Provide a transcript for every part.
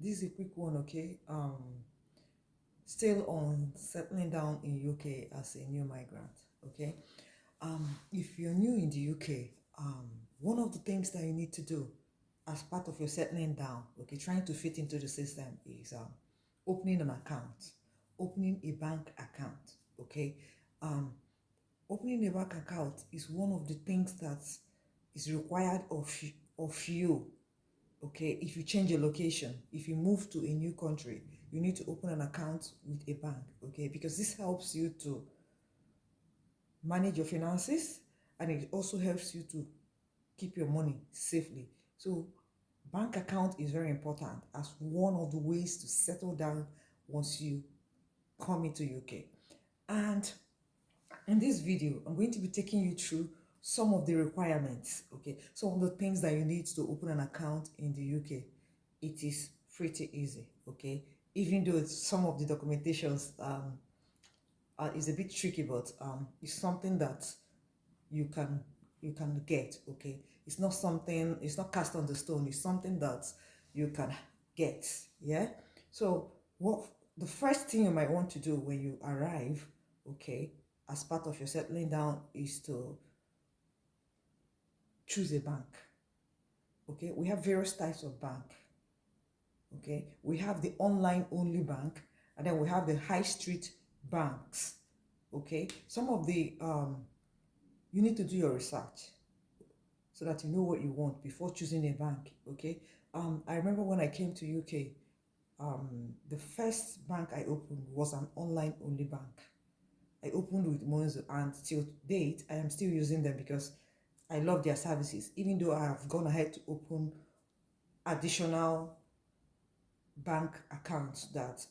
This is a quick one, okay? Still on settling down in UK as a new migrant, okay? If you're new in the UK, one of the things that you need to do as part of your settling down, okay, trying to fit into the system is opening an account, opening a bank account, okay? Um, Opening a bank account is one of the things that is required of you. Okay, if you change your location, if you move to a new country, you need to open an account with a bank, okay, because this helps you to manage your finances, and it also helps you to keep your money safely. So bank account is very important as one of the ways to settle down once you come into UK. And in this video, I'm going to be taking you through some of the requirements, okay? Some of the things that you need to open an account in the UK. It is pretty easy, okay? Even though some of the documentations is a bit tricky, but it's something that you can get, okay? It's not something, it's not cast on the stone. It's something that you can get, yeah? So what the first thing you might want to do when you arrive, okay, as part of your settling down, is to choose a bank. Okay, we have various types of bank. Okay, we have the online only bank, and then we have the high street banks. Okay, some of the you need to do your research so that you know what you want before choosing a bank. Okay, I remember when I came to UK, the first bank I opened was an online only bank. I opened with Monzo, and till date I am still using them because I love their services, even though I have gone ahead to open additional bank accounts that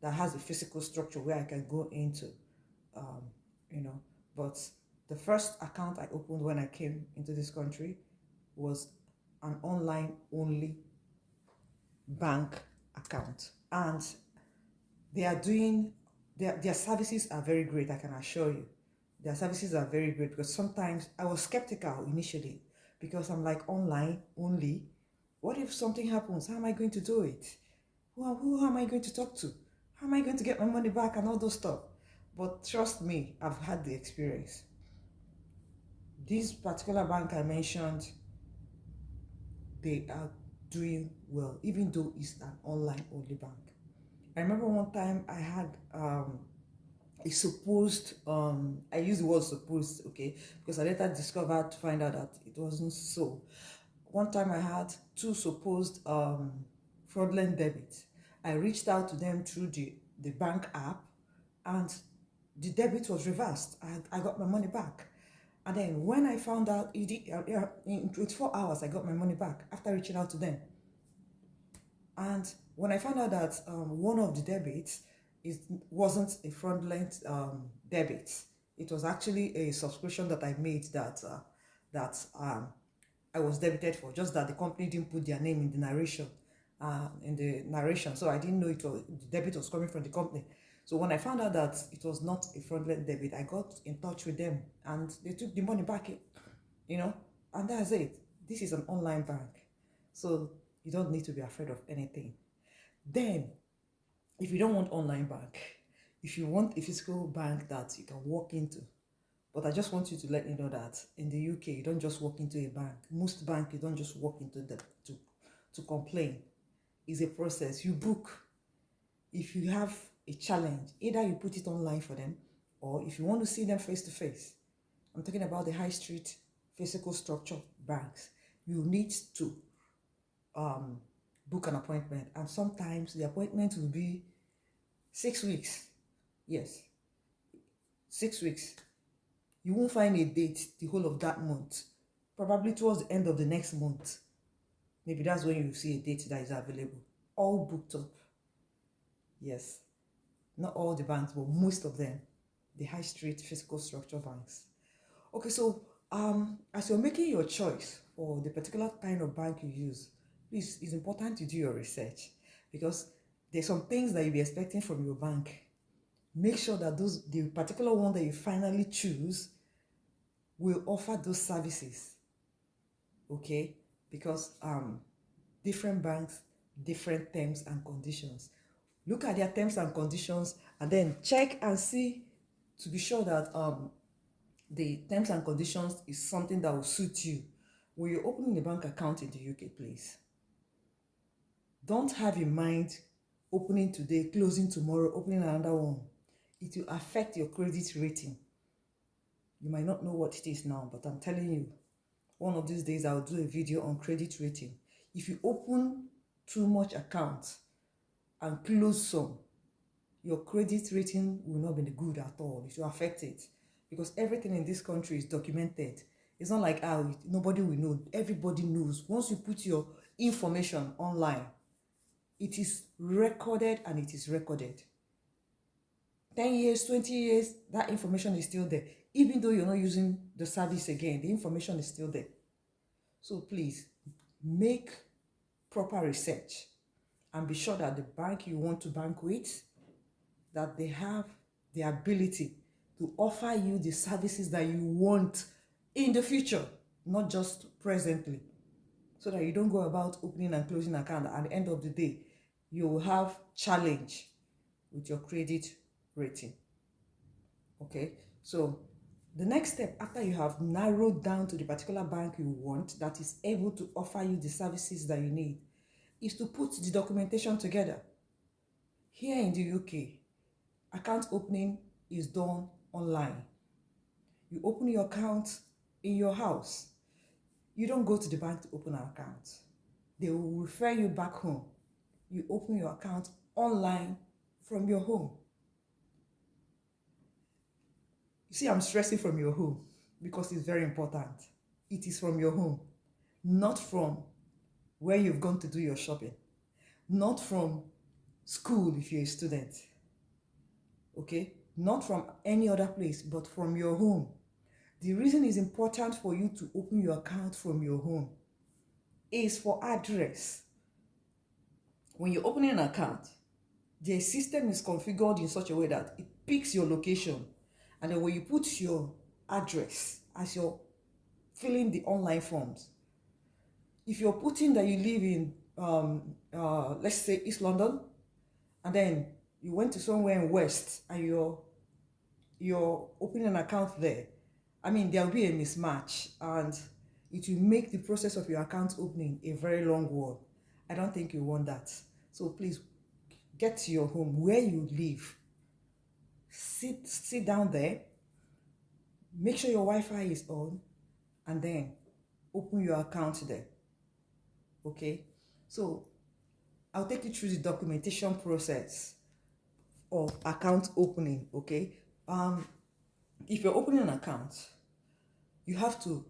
that has a physical structure where I can go into, um, you know. But the first account I opened when I came into this country was an online only bank account, and they are doing their services are very great. I can assure you, their services are very great, because sometimes I was skeptical initially because I'm like, online only, what if something happens? How am I going to do it? Who am I going to talk to? How am I going to get my money back and all those stuff? But trust me, I've had the experience. This particular bank I mentioned, they are doing well, even though it's an online only bank. I remember one time I had a supposed, I use the word supposed, okay, because I later discovered to find out that it wasn't so. One time I had two supposed fraudulent debits. I reached out to them through the bank app, and the debit was reversed. I got my money back. And then when I found out, in 24 hours, I got my money back after reaching out to them. And when I found out that one of the debits wasn't a fraudulent debit, it was actually a subscription that I made that I was debited for, just that the company didn't put their name in the narration, so I didn't know the debit was coming from the company. So when I found out that it was not a fraudulent debit, I got in touch with them, and they took the money back, and that's it. This is an online bank, so you don't need to be afraid of anything. Then, if you don't want online bank, if you want a physical bank that you can walk into, but I just want you to let you know that in the UK, you don't just walk into a bank. Most banks, you don't just walk into them to complain. It's a process. You book. If you have a challenge, either you put it online for them, or if you want to see them face to face. I'm talking about the high street physical structure banks. You need to book an appointment, and sometimes the appointment will be 6 weeks. Yes, 6 weeks. You won't find a date the whole of that month. Probably towards the end of the next month, maybe that's when you see a date that is available. All booked up. Yes, not all the banks, but most of them, the high street physical structure banks. Okay, so as you're making your choice for the particular kind of bank you use, please, it's important to do your research, because there's some things that you'll be expecting from your bank. Make sure that the particular one that you finally choose will offer those services, okay? Because different banks different terms and conditions. Look at their terms and conditions and then check and see to be sure that the terms and conditions is something that will suit you. When you're opening a bank account in the UK, please, don't have in mind opening today, closing tomorrow, opening another one. It will affect your credit rating. You might not know what it is now, but I'm telling you, one of these days I'll do a video on credit rating. If you open too much accounts and close some, your credit rating will not be good at all. It will affect it because everything in this country is documented. It's not like nobody will know. Everybody knows. Once you put your information online, it is recorded and it is recorded. 10 years, 20 years, that information is still there. Even though you're not using the service again, the information is still there. So please, make proper research and be sure that the bank you want to bank with, that they have the ability to offer you the services that you want in the future, not just presently. So that you don't go about opening and closing an account. At the end of the day, you will have challenge with your credit rating. Okay, so the next step after you have narrowed down to the particular bank you want that is able to offer you the services that you need is to put the documentation together. Here in the UK, account opening is done online. You open your account in your house. You don't go to the bank to open an account. They will refer you back home. You open your account online from your home. You see, I'm stressing from your home because it's very important. It is from your home, not from where you've gone to do your shopping, not from school if you're a student, okay? Not from any other place, but from your home. The reason it's important for you to open your account from your home is for address. When you're opening an account, the system is configured in such a way that it picks your location, and then when you put your address as you're filling the online forms, if you're putting that you live in, let's say East London, and then you went to somewhere in West and you're opening an account there, I mean, there'll be a mismatch and it will make the process of your account opening a very long one. I don't think you want that. So please get to your home where you live. Sit down there, make sure your Wi-Fi is on, and then open your account there. Okay, so I'll take you through the documentation process of account opening. Okay, if you're opening an account, you have to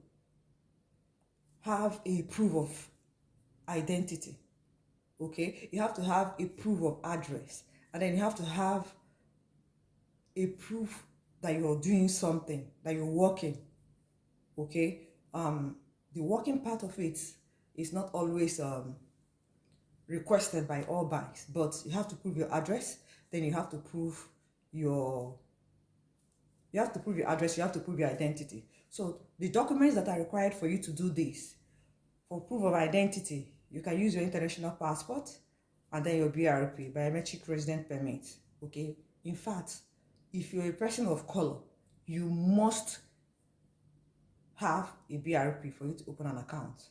have a proof of identity. Okay, you have to have a proof of address, and then you have to have a proof that you're doing something, that you're working. Okay, the working part of it is not always requested by all banks, but you have to prove your address, then you have to prove your address, you have to prove your identity. So the documents that are required for you to do this, for proof of identity, you can use your international passport and then your BRP, biometric resident permit. Okay, in fact, if you're a person of color, you must have a BRP for you to open an account.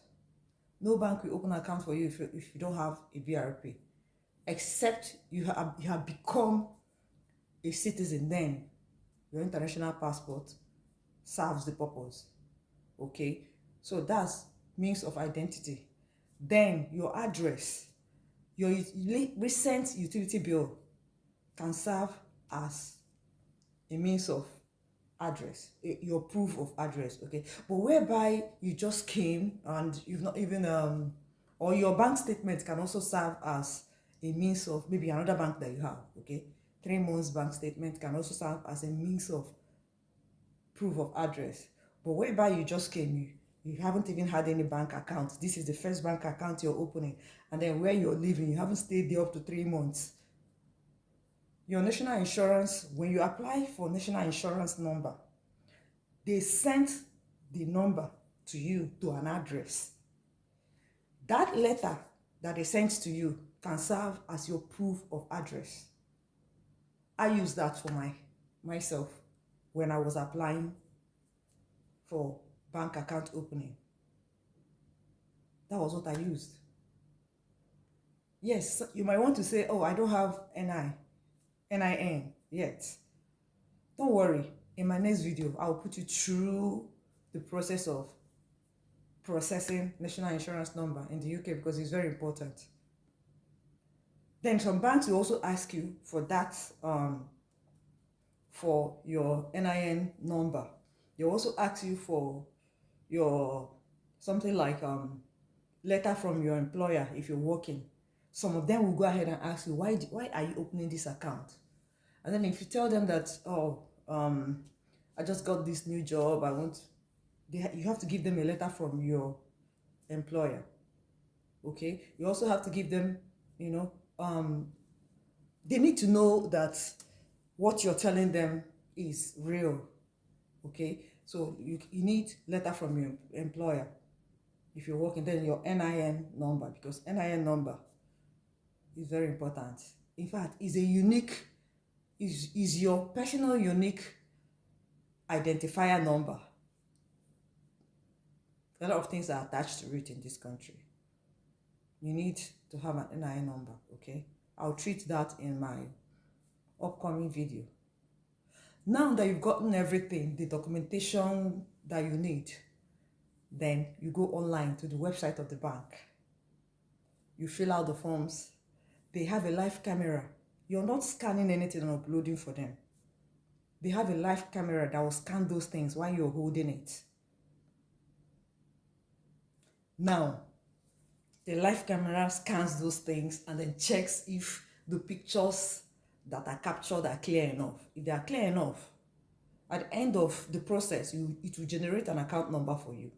No bank will open an account for you if you don't have a BRP, except you have become a citizen. Then your international passport serves the purpose. Okay, so that's means of identity. Then your address, your recent utility bill can serve as a means of address, your proof of address. Okay, but whereby you just came and you've not even or your bank statement can also serve as a means of maybe another bank that you have. Okay, 3 months bank statement can also serve as a means of proof of address. But whereby you just came, you haven't even had any bank account, this is the first bank account you're opening, and then where you're living, you haven't stayed there up to 3 months. Your national insurance, when you apply for national insurance number, they sent the number to you to an address. That letter that they sent to you can serve as your proof of address. I use that for myself when I was applying for bank account opening. That was what I used. Yes, you might want to say, oh, I don't have NIN yet. Don't worry. In my next video, I'll put you through the process of processing national insurance number in the UK because it's very important. Then some banks will also ask you for that, for your NIN number. They also ask you for your something like letter from your employer if you're working. Some of them will go ahead and ask you, why are you opening this account? And then if you tell them that, oh, I just got this new job, you have to give them a letter from your employer. Okay, you also have to give them, they need to know that what you're telling them is real. Okay, so you need letter from your employer if you're working, then your NIN number, because NIN number is very important. In fact, is your personal unique identifier number. A lot of things are attached to it in this country. You need to have an NIN number, okay? I'll treat that in my upcoming video. Now that you've gotten everything, the documentation that you need, then you go online to the website of the bank. You fill out the forms. They have a live camera. You're not scanning anything and uploading for them. They have a live camera that will scan those things while you're holding it. Now, the live camera scans those things and then checks if the pictures that are captured are clear enough. If they are clear enough, at the end of the process, it will generate an account number for you.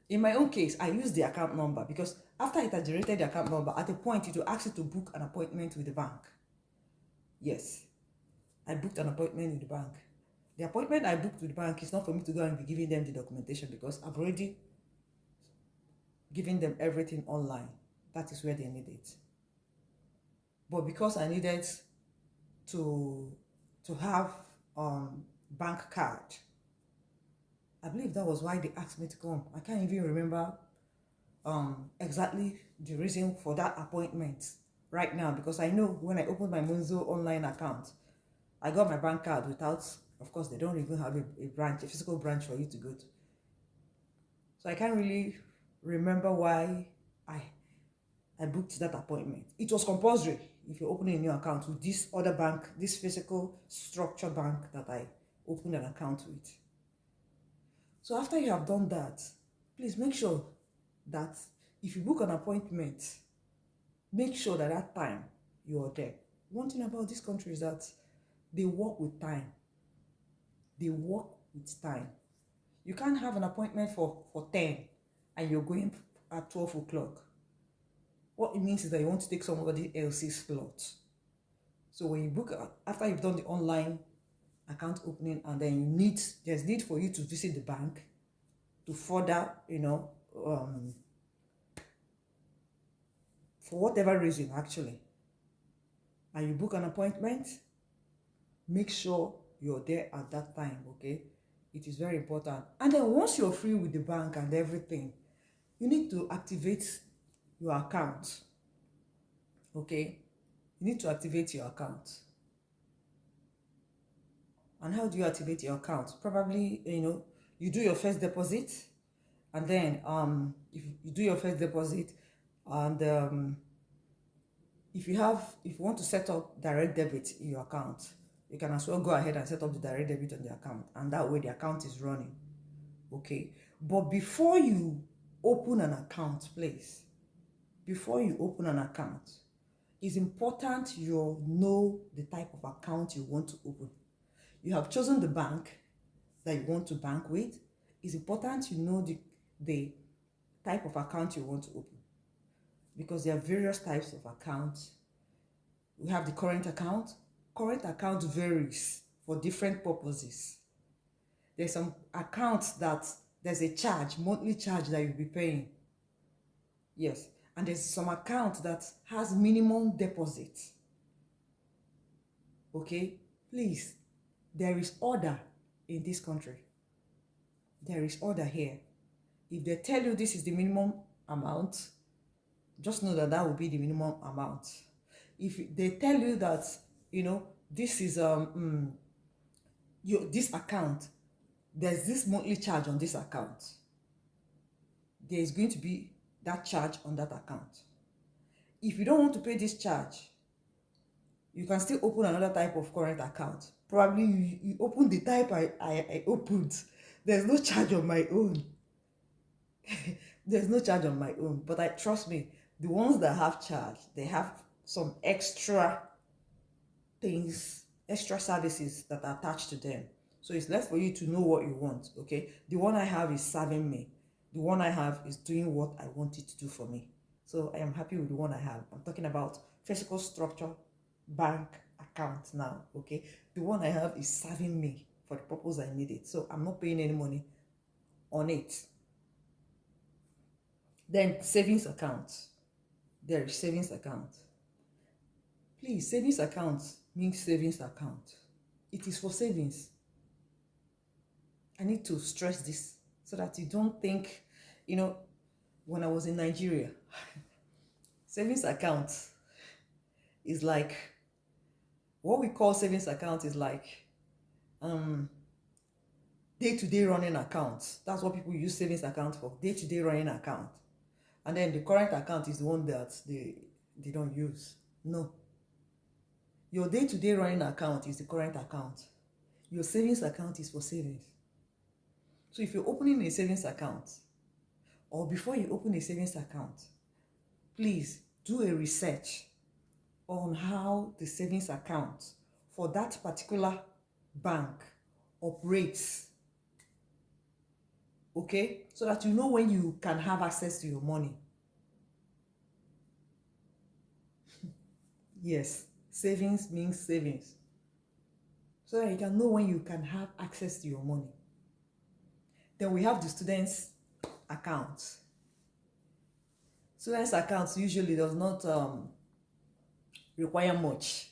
In my own case, I use the account number because after it has generated the account number, at a point it will ask you to book an appointment with the bank. Yes, I booked an appointment with the bank. The appointment I booked with the bank is not for me to go and be giving them the documentation because I've already given them everything online. That is where they need it. But because I needed to have bank card, I believe that was why they asked me to come. I can't even remember exactly the reason for that appointment right now, because I know when I opened my Monzo online account, I got my bank card without, of course, they don't even have a physical branch for you to go to. So I can't really remember why I booked that appointment. It was compulsory if you're opening a new account with this other bank, this physical structure bank that I opened an account with. So after you have done that, please make sure that if you book an appointment, make sure that that time you are there. One thing about this country is that they work with time. They work with time. You can't have an appointment for 10 and you're going at 12 o'clock. What it means is that you want to take somebody else's slot. So when you book, after you've done the online account opening, and then there's need for you to visit the bank to further, for whatever reason actually, and you book an appointment, make sure you're there at that time, okay? It is very important. And then once you're free with the bank and everything, you need to activate your account, okay? You need to activate your account. And how do you activate your account? Probably, you do your first deposit, and then if you do your first deposit, and if you want to set up direct debit in your account, you can as well go ahead and set up the direct debit on the account, and that way the account is running, okay? But before you open an account, please, before you open an account, it's important you know the type of account you want to open. You have chosen the bank that you want to bank with. It's important you know the type of account you want to open, because there are various types of accounts. We have the current account. Current account varies for different purposes. There's some accounts that there's a charge, monthly charge that you'll be paying. Yes. And there's some account that has minimum deposit. Okay? Please, there is order in this country. There is order here. If they tell you this is the minimum amount, just know that that will be the minimum amount. If they tell you that, this is this account, there's this monthly charge on this account, there is going to be that charge on that account. If you don't want to pay this charge, you can still open another type of current account. Probably you open the type I opened. There's no charge on my own. There's no charge on my own. But trust me, the ones that have charge, they have some extra things, extra services that are attached to them. So it's left for you to know what you want, okay? The one I have is serving me. The one I have is doing what I want it to do for me. So I am happy with the one I have. I'm talking about physical structure bank account now, okay? The one I have is serving me for the purpose I need it. So I'm not paying any money on it. Then savings account. There is savings account. Please, savings account means savings account. It is for savings. I need to stress this so that you don't think, when I was in Nigeria, savings account is like, what we call savings account is like day-to-day running accounts. That's what people use savings account for, day-to-day running account. And then the current account is the one that they don't use. No. Your day-to-day running account is the current account. Your savings account is for savings. So if you're opening a savings account, or before you open a savings account, please do a research on how the savings account for that particular bank operates. Okay? So that you know when you can have access to your money. Yes, savings means savings. So that you can know when you can have access to your money. Then we have the students' accounts. Students' accounts usually does not require much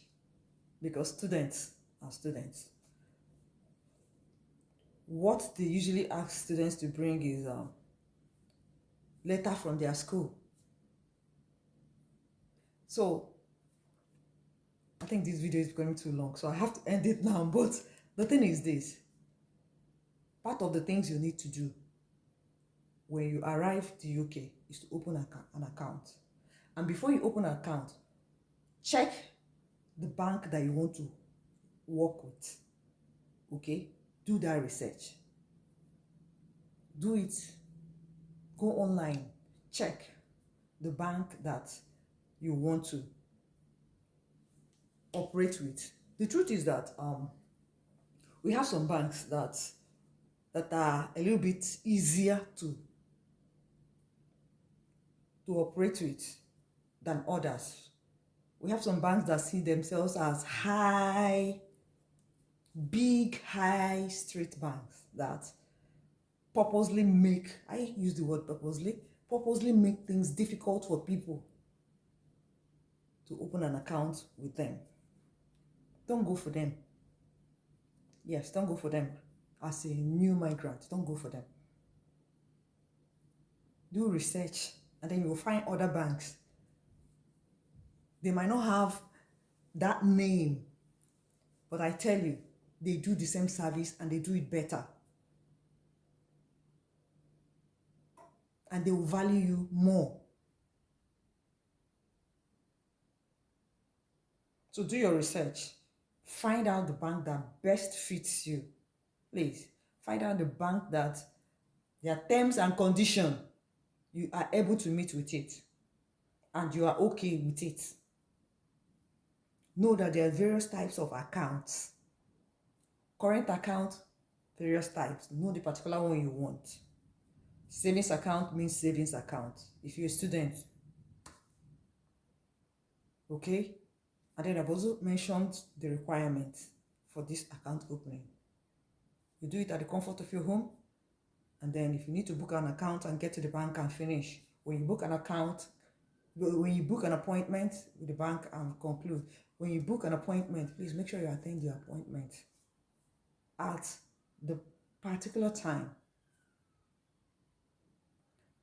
because students are students. What they usually ask students to bring is letter from their school. So I think this video is becoming too long, so I have to end it now. But the thing is this: part of the things you need to do when you arrive to UK is to open an account. And before you open an account, check the bank that you want to work with. Okay? Do that research. Do it. Go online. Check the bank that you want to operate with. The truth is that we have some banks that are a little bit easier to operate with than others. We have some banks that see themselves as big high street banks that purposely make, I use the word purposely make things difficult for people to open an account with them. Don't go for them. Yes, don't go for them. As a new migrant, don't go for them. Do research, and then you'll find other banks. They might not have that name, but I tell you, they do the same service and they do it better. And they will value you more. So do your research. Find out the bank that best fits you. Please, find out the bank that their terms and conditions, you are able to meet with it. And you are okay with it. Know that there are various types of accounts. Current account, various types. Know the particular one you want. Savings account means savings account. If you're a student. Okay? And then I've also mentioned the requirements for this account opening. You do it at the comfort of your home. And then if you need to book an account and get to the bank and finish, When you book an account, when you book an appointment with the bank, and conclude, when you book an appointment, please make sure you attend your appointment at the particular time.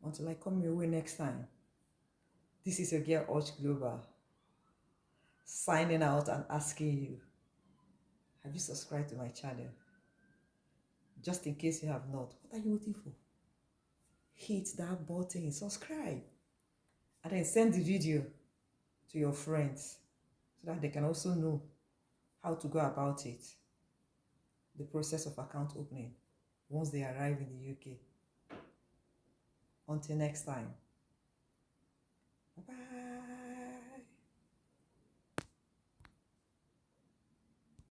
Until I come your way next time, this is your girl Arch Global, signing out and asking you, have you subscribed to my channel? Just in case you have not, what are you waiting for? Hit that button, subscribe, and then send the video to your friends so that they can also know how to go about it, the process of account opening once they arrive in the UK. Until next time, bye-bye.